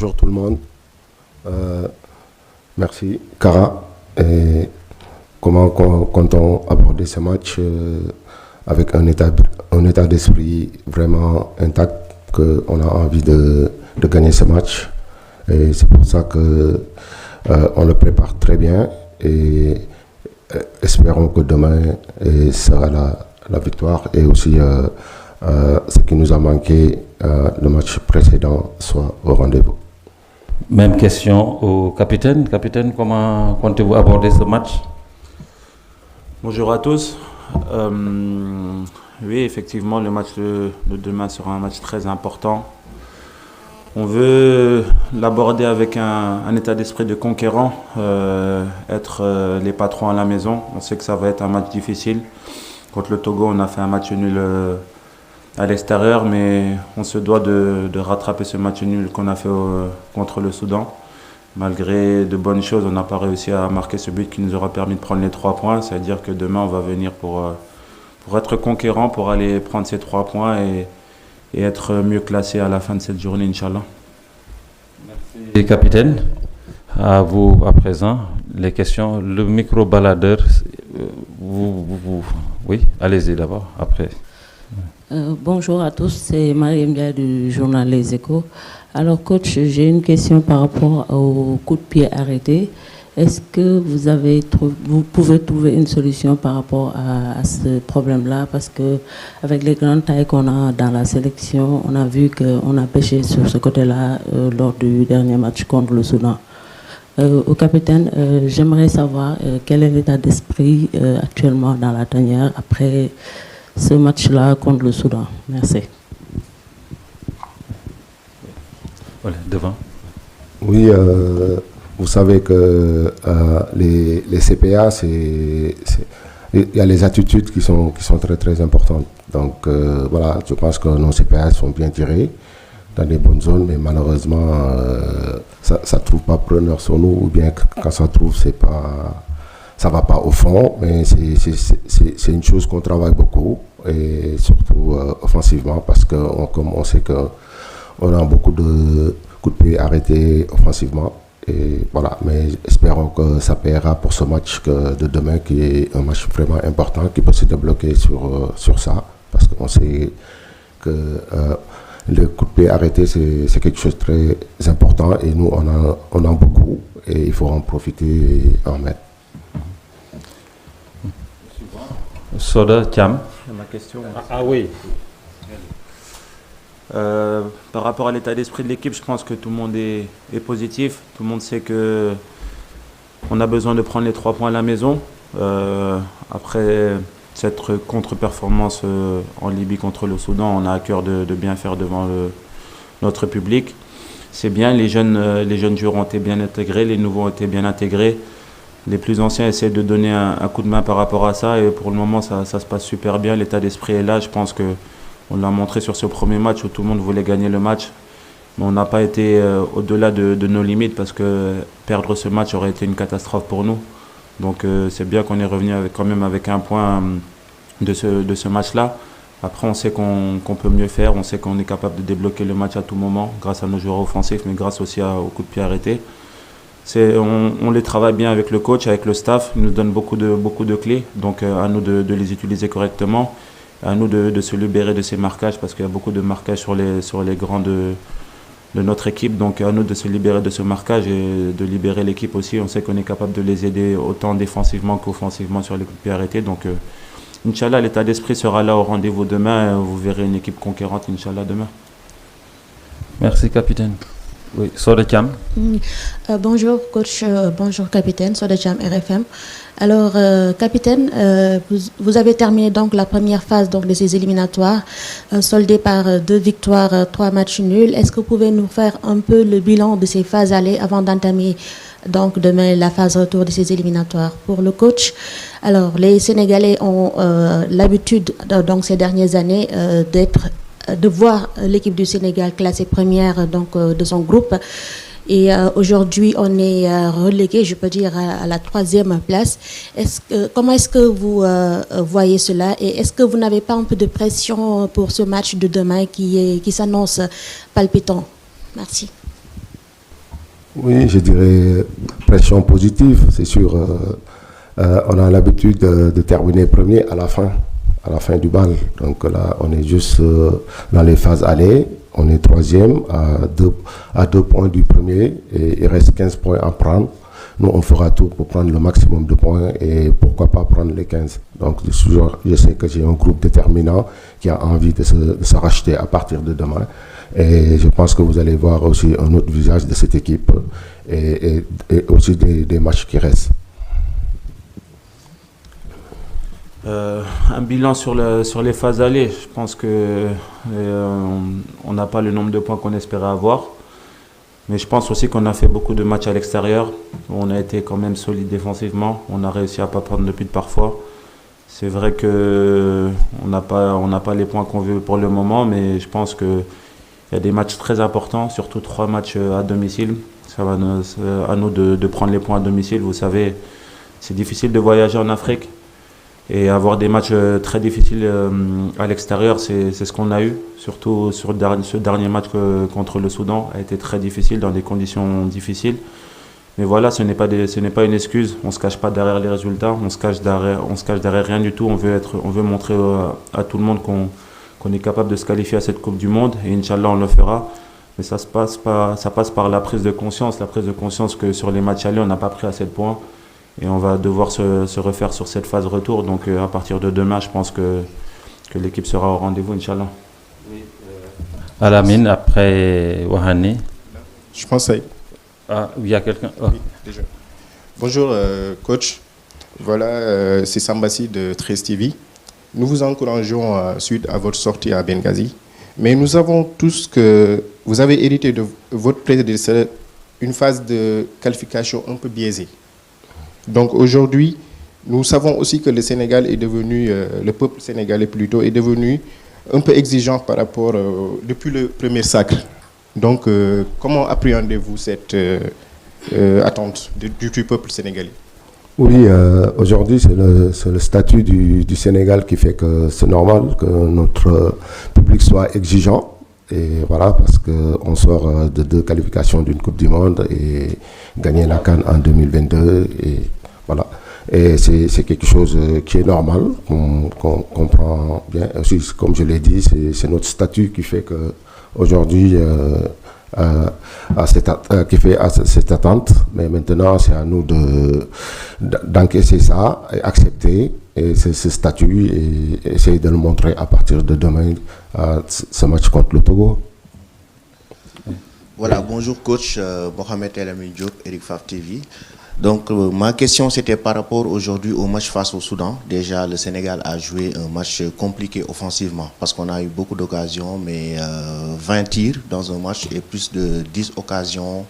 Bonjour tout le monde. Merci. Cara, et comment comptons aborder ce match avec un état d'esprit vraiment intact, qu'on a envie de gagner ce match. Et c'est pour ça que on le prépare très bien et espérons que demain sera la victoire et aussi ce qui nous a manqué le match précédent soit au rendez-vous. Même question au capitaine. Capitaine, comment comptez-vous aborder ce match? Bonjour à tous. Oui, effectivement, le match de demain sera un match très important. On veut l'aborder avec un état d'esprit de conquérant, être les patrons à la maison. On sait que ça va être un match difficile. Contre le Togo, on a fait un match nul à l'extérieur, mais on se doit de rattraper ce match nul qu'on a fait contre le Soudan. Malgré de bonnes choses, on n'a pas réussi à marquer ce but qui nous aura permis de prendre les 3 points. C'est-à-dire que demain, on va venir pour être conquérant, pour aller prendre ces 3 points et être mieux classé à la fin de cette journée, Inch'Allah. Merci, capitaine. À vous à présent, les questions. Le micro-baladeur, oui, allez-y d'abord, après. Bonjour à tous, c'est Mariam Dia du journal Les Échos. Alors coach, j'ai une question par rapport au coup de pied arrêté. Est-ce que vous pouvez trouver une solution par rapport à ce problème-là? Parce que avec les grandes tailles qu'on a dans la sélection, on a vu qu'on a pêché sur ce côté-là lors du dernier match contre le Soudan. Au capitaine, j'aimerais savoir quel est l'état d'esprit actuellement dans la tanière après ce match-là contre le Soudan. Merci. Voilà, devant. Oui, vous savez que les CPA, il y a les attitudes qui sont très très importantes. Donc voilà, je pense que nos CPA sont bien tirés dans des bonnes zones, mais malheureusement, ça ne trouve pas preneur sur nous, ou bien quand ça trouve, ça va pas au fond, mais c'est une chose qu'on travaille beaucoup, et surtout offensivement, parce que comme on sait qu'on a beaucoup de coups de pied arrêtés offensivement. Et voilà, mais espérons que ça paiera pour ce match de demain, qui est un match vraiment important, qui peut se débloquer sur ça, parce qu'on sait que le coup de pied arrêté, c'est quelque chose de très important, et nous, on en a beaucoup, et il faut en profiter et en mettre. Soda Thiam. Ma question. Ah oui. Par rapport à l'état d'esprit de l'équipe, je pense que tout le monde est positif. Tout le monde sait que on a besoin de prendre les 3 points à la maison. Après cette contre-performance en Libye contre le Soudan, on a à cœur de bien faire devant notre public. C'est bien, les jeunes joueurs ont été bien intégrés, les nouveaux ont été bien intégrés. Les plus anciens essaient de donner un coup de main par rapport à ça, et pour le moment ça se passe super bien. L'état d'esprit est là. Je pense qu'on l'a montré sur ce premier match où tout le monde voulait gagner le match. Mais on n'a pas été au-delà de nos limites, parce que perdre ce match aurait été une catastrophe pour nous. Donc c'est bien qu'on est revenu quand même avec un point de ce match-là. Après, on sait qu'on peut mieux faire. On sait qu'on est capable de débloquer le match à tout moment grâce à nos joueurs offensifs, mais grâce aussi au coup de pied arrêté. On les travaille bien avec le coach, avec le staff. Ils nous donnent beaucoup de clés. Donc à nous de les utiliser correctement. À nous de se libérer de ces marquages, parce qu'il y a beaucoup de marquages sur les grands de notre équipe. Donc à nous de se libérer de ce marquage et de libérer l'équipe aussi. On sait qu'on est capable de les aider autant défensivement qu'offensivement sur les coups de pied arrêtés. Donc Inch'Allah, l'état d'esprit sera là au rendez-vous demain. Vous verrez une équipe conquérante, Inch'Allah, demain. Merci, capitaine. Oui, Soda Thiam. Bonjour coach, bonjour capitaine, Soda Thiam, RFM. Alors capitaine, vous avez terminé donc la première phase donc de ces éliminatoires, soldée par 2 victoires, 3 matchs nuls. Est-ce que vous pouvez nous faire un peu le bilan de ces phases allées avant d'entamer donc demain la phase retour de ces éliminatoires? Pour le coach, alors les Sénégalais ont l'habitude donc ces dernières années de voir l'équipe du Sénégal classée première donc de son groupe, et aujourd'hui on est relégué, je peux dire, à la 3e place. Comment est-ce que vous voyez cela, et est-ce que vous n'avez pas un peu de pression pour ce match de demain qui s'annonce palpitant? Merci. Oui, je dirais pression positive, c'est sûr. On a l'habitude de terminer premier à la fin du bal. Donc là, on est juste dans les phases aller. On est troisième à 2 points du premier et il reste 15 points à prendre. Nous, on fera tout pour prendre le maximum de points et pourquoi pas prendre les 15. Donc, je sais que j'ai un groupe déterminant qui a envie de se racheter à partir de demain. Et je pense que vous allez voir aussi un autre visage de cette équipe et aussi des matchs qui restent. Un bilan sur les phases allées. Je pense que on n'a pas le nombre de points qu'on espérait avoir. Mais je pense aussi qu'on a fait beaucoup de matchs à l'extérieur. On a été quand même solide défensivement. On a réussi à ne pas prendre de but parfois. C'est vrai qu'on n'a pas les points qu'on veut pour le moment, mais je pense qu'il y a des matchs très importants, surtout 3 matchs à domicile. Ça va à nous de prendre les points à domicile. Vous savez, c'est difficile de voyager en Afrique. Et avoir des matchs très difficiles à l'extérieur, c'est ce qu'on a eu. Surtout sur ce dernier match contre le Soudan a été très difficile, dans des conditions difficiles. Mais voilà, ce n'est pas une excuse. On ne se cache pas derrière les résultats, on se cache derrière rien du tout. On veut montrer à tout le monde qu'on est capable de se qualifier à cette Coupe du Monde. Et Inch'Allah, on le fera. Mais ça passe par la prise de conscience que sur les matchs allés, on n'a pas pris assez de points. Et on va devoir se refaire sur cette phase retour. Donc à partir de demain, je pense que l'équipe sera au rendez-vous, Inch'Allah. Oui, Alamine, après Wahani. Je pense que il y a quelqu'un. Oh. Oui, déjà. Bonjour, coach. Voilà, c'est Sambassi de 13 TV. Nous vous encourageons suite à votre sortie à Benghazi. Mais nous savons tous que vous avez hérité de votre prédécesseur une phase de qualification un peu biaisée. Donc aujourd'hui, nous savons aussi que le Sénégal est devenu, le peuple sénégalais plutôt, est devenu un peu exigeant par rapport, depuis le premier sacre. Donc comment appréhendez-vous cette attente du peuple sénégalais? Oui, aujourd'hui c'est le statut du Sénégal qui fait que c'est normal que notre public soit exigeant. Et voilà, parce qu'on sort de 2 qualifications d'une Coupe du Monde et gagner la CAN en 2022. Et voilà. Et c'est quelque chose qui est normal, qu'on comprend bien. Aussi, comme je l'ai dit, c'est notre statut qui fait qu'aujourd'hui, qui fait cette attente. Mais maintenant, c'est à nous d'encaisser ça et accepter ce statut et essayer de le montrer à partir de demain, ce match contre le Togo. Voilà, bonjour coach, Mohamed El Amin Diop, Eric Faf TV. Donc ma question c'était par rapport aujourd'hui au match face au Soudan. Déjà le Sénégal a joué un match compliqué offensivement parce qu'on a eu beaucoup d'occasions, mais 20 tirs dans un match et plus de 10 occasions.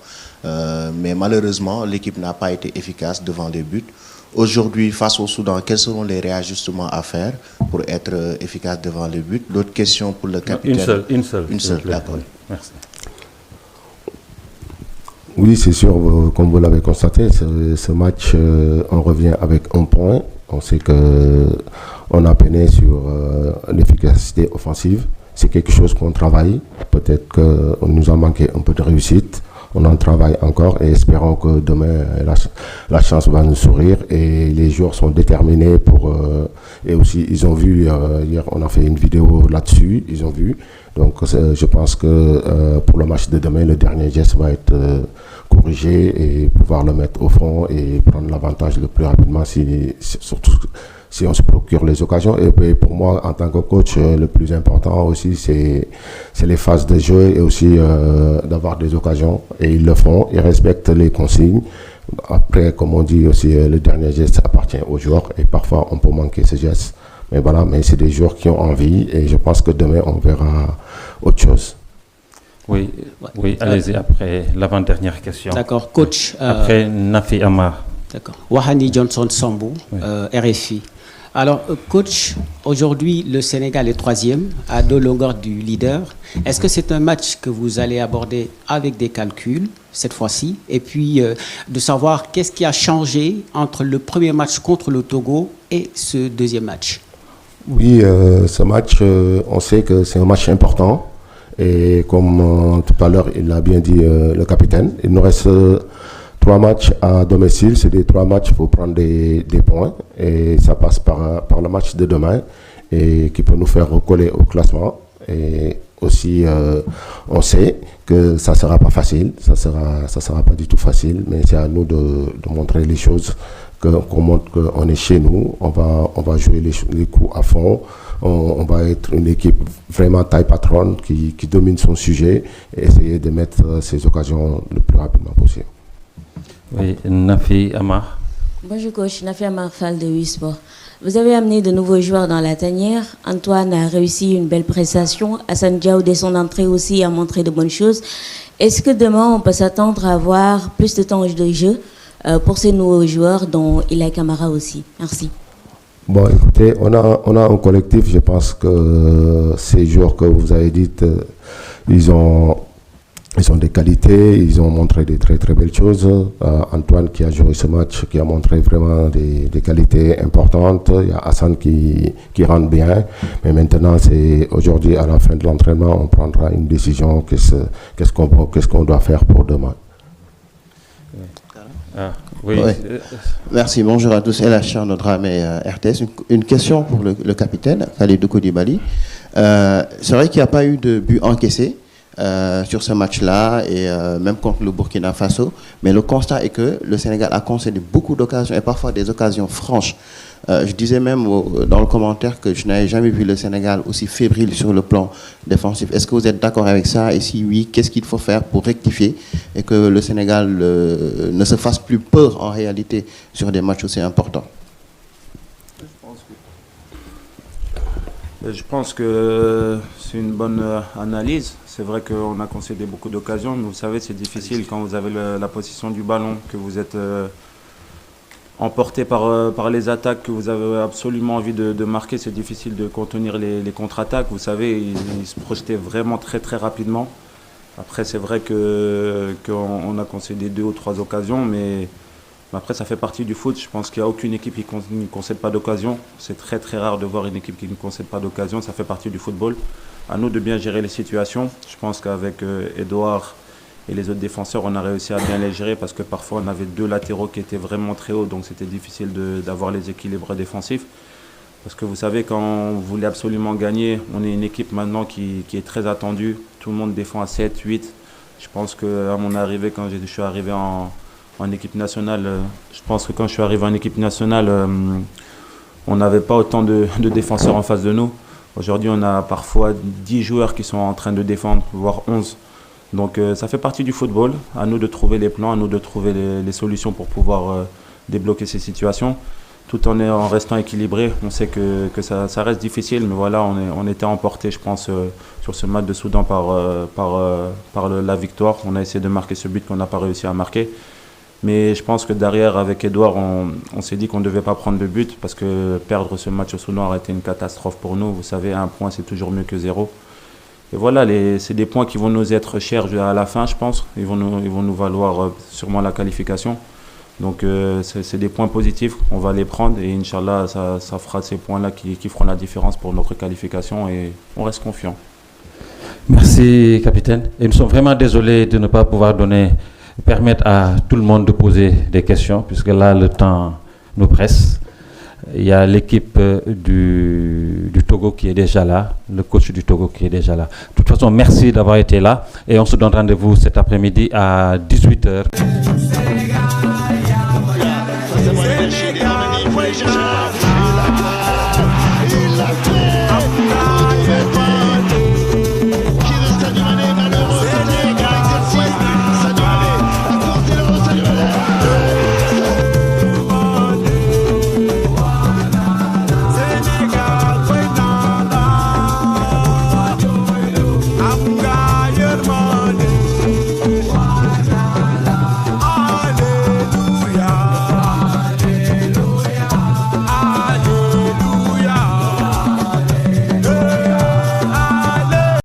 Mais malheureusement l'équipe n'a pas été efficace devant les buts. Aujourd'hui face au Soudan, quels seront les réajustements à faire pour être efficace devant les buts? L'autre question pour le capitaine. Une seule, d'accord. Oui. Merci. Oui, c'est sûr, comme vous l'avez constaté, ce match, on revient avec 1 point. On sait qu'on a peiné sur l'efficacité offensive. C'est quelque chose qu'on travaille. Peut-être qu'on nous a manqué un peu de réussite. On en travaille encore et espérons que demain, la chance va nous sourire. Et les joueurs sont déterminés et aussi, ils ont vu, hier, on a fait une vidéo là-dessus, ils ont vu. Donc, je pense que pour le match de demain, le dernier geste va être corrigé et pouvoir le mettre au fond et prendre l'avantage le plus rapidement, surtout si on se procure les occasions. Et puis pour moi, en tant que coach, le plus important aussi, c'est les phases de jeu et aussi d'avoir des occasions. Et ils le font, ils respectent les consignes. Après, comme on dit aussi, le dernier geste appartient aux joueurs et parfois on peut manquer ce geste. Mais voilà, mais c'est des joueurs qui ont envie et je pense que demain, on verra autre chose. Oui, allez-y, après l'avant-dernière question. D'accord, coach. Après Nafi Amar. D'accord. Wahani Johnson Sambou, oui. RFI. Alors, coach, aujourd'hui, le Sénégal est 3e, à 2 longueurs du leader. Est-ce que c'est un match que vous allez aborder avec des calculs, cette fois-ci? Et puis, de savoir qu'est-ce qui a changé entre le premier match contre le Togo et ce deuxième match? Oui, ce match, on sait que c'est un match important. Et comme tout à l'heure, il l'a bien dit le capitaine, il nous reste 3 matchs à domicile. C'est des 3 matchs pour prendre des points. Et ça passe par le match de demain et qui peut nous faire recoller au classement. Et aussi, on sait que ça ne sera pas facile, ça sera pas du tout facile, mais c'est à nous de montrer les choses, qu'on montre qu'on est chez nous, on va jouer les coups à fond, on va être une équipe vraiment taille patronne qui domine son sujet et essayer de mettre ces occasions le plus rapidement possible. Oui, Nafi Amar. Bonjour coach, Nafi Amar Fall de Wisport. Vous avez amené de nouveaux joueurs dans la tanière. Antoine a réussi une belle prestation. Hassan Diaw, dès son entrée aussi, a montré de bonnes choses. Est-ce que demain, on peut s'attendre à avoir plus de temps de jeu pour ces nouveaux joueurs, dont Ilay Kamara aussi? Merci. Bon, écoutez, on a un collectif. Je pense que ces joueurs que vous avez dit, ils ont des qualités, ils ont montré des très très belles choses. Antoine qui a joué ce match, qui a montré vraiment des qualités importantes. Il y a Hassan qui rentre bien. Mais maintenant, c'est aujourd'hui à la fin de l'entraînement, on prendra une décision. Qu'est-ce qu'on doit faire pour demain. Oui. Merci, bonjour à tous. El Achar, notre ami RTS. Une question pour le capitaine, Khalidou Koulibaly. C'est vrai qu'il n'y a pas eu de but encaissé sur ce match-là, et même contre le Burkina Faso. Mais le constat est que le Sénégal a concédé beaucoup d'occasions, et parfois des occasions franches. Je disais même dans le commentaire que je n'avais jamais vu le Sénégal aussi fébrile sur le plan défensif. Est-ce que vous êtes d'accord avec ça? Et si oui, qu'est-ce qu'il faut faire pour rectifier et que le Sénégal ne se fasse plus peur en réalité sur des matchs aussi importants? Je pense que c'est une bonne analyse. C'est vrai qu'on a concédé beaucoup d'occasions, mais vous savez, c'est difficile quand vous avez la possession du ballon, que vous êtes emporté par les attaques, que vous avez absolument envie de marquer. C'est difficile de contenir les contre-attaques. Vous savez, ils se projetaient vraiment très très rapidement. Après, c'est vrai qu'on a concédé 2 ou 3 occasions, mais après, ça fait partie du foot. Je pense qu'il n'y a aucune équipe qui ne concède pas d'occasion. C'est très très rare de voir une équipe qui ne concède pas d'occasion. Ça fait partie du football. À nous de bien gérer les situations. Je pense qu'avec Edouard et les autres défenseurs, on a réussi à bien les gérer parce que parfois on avait 2 latéraux qui étaient vraiment très hauts, donc c'était difficile d'avoir les équilibres défensifs. Parce que vous savez, quand on voulait absolument gagner, on est une équipe maintenant qui est très attendue. Tout le monde défend à 7, 8. Je pense qu'à mon arrivée, quand je suis arrivé en équipe nationale, je pense que quand je suis arrivé en équipe nationale, on n'avait pas autant de défenseurs en face de nous. Aujourd'hui, on a parfois 10 joueurs qui sont en train de défendre, voire 11. Donc ça fait partie du football. À nous de trouver les plans, à nous de trouver les solutions pour pouvoir débloquer ces situations, tout en restant équilibré. On sait que ça reste difficile, mais voilà, on était emporté, je pense, sur ce match de Soudan par la victoire. On a essayé de marquer ce but qu'on n'a pas réussi à marquer. Mais je pense que derrière, avec Edouard, on s'est dit qu'on ne devait pas prendre de but parce que perdre ce match au Soudan aurait été une catastrophe pour nous. Vous savez, 1 point, c'est toujours mieux que 0. Et voilà, c'est des points qui vont nous être chers à la fin, je pense. Ils vont nous valoir sûrement la qualification. Donc, c'est des points positifs. On va les prendre et Inch'Allah, ça fera ces points-là qui feront la différence pour notre qualification et on reste confiant. Merci, capitaine. Et nous sommes vraiment désolés de ne pas pouvoir permettre à tout le monde de poser des questions, puisque là, le temps nous presse. Il y a l'équipe du Togo qui est déjà là, le coach du Togo qui est déjà là. De toute façon, merci d'avoir été là et on se donne rendez-vous cet après-midi à 18h.